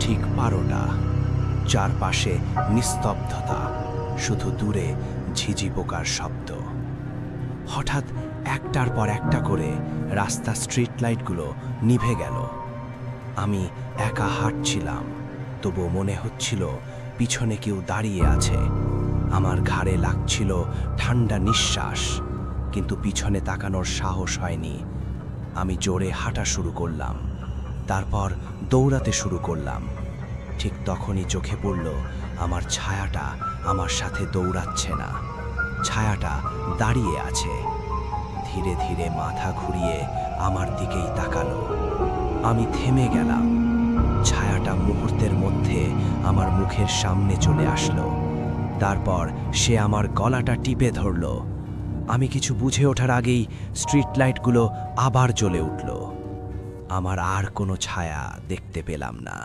ঠিক 12টা। চারপাশে নিস্তব্ধতা, শুধু দূরে ঝিঝি পোকার শব্দ। হঠাৎ একটার পর একটা করে রাস্তা স্ট্রিট লাইটগুলো নিভে গেল। আমি একা হাঁটছিলাম, তবু মনে হচ্ছিল পিছনে কেউ দাঁড়িয়ে আছে। আমার ঘাড়ে লাগছিল ঠান্ডা নিঃশ্বাস, কিন্তু পিছনে তাকানোর সাহস হয়নি। আমি জোরে হাঁটা শুরু করলাম, তারপর দৌড়াতে শুরু করলাম। ঠিক তখনই চোখে পড়ল আমার ছায়াটা আমার সাথে দৌড়াচ্ছে না, ছায়াটা দাঁড়িয়ে আছে। ধীরে ধীরে মাথা ঘুরিয়ে আমার দিকেই তাকালো। আমি থেমে গেলাম। ছায়াটা মুহূর্তের মধ্যে আমার মুখের সামনে চলে আসলো। তারপর সে আমার গলাটা টিপে ধরল। আমি কিছু বুঝে ওঠার আগেই স্ট্রিট লাইটগুলো আবার জ্বলে উঠল। আমার আর কোনো ছায়া দেখতে পেলাম না।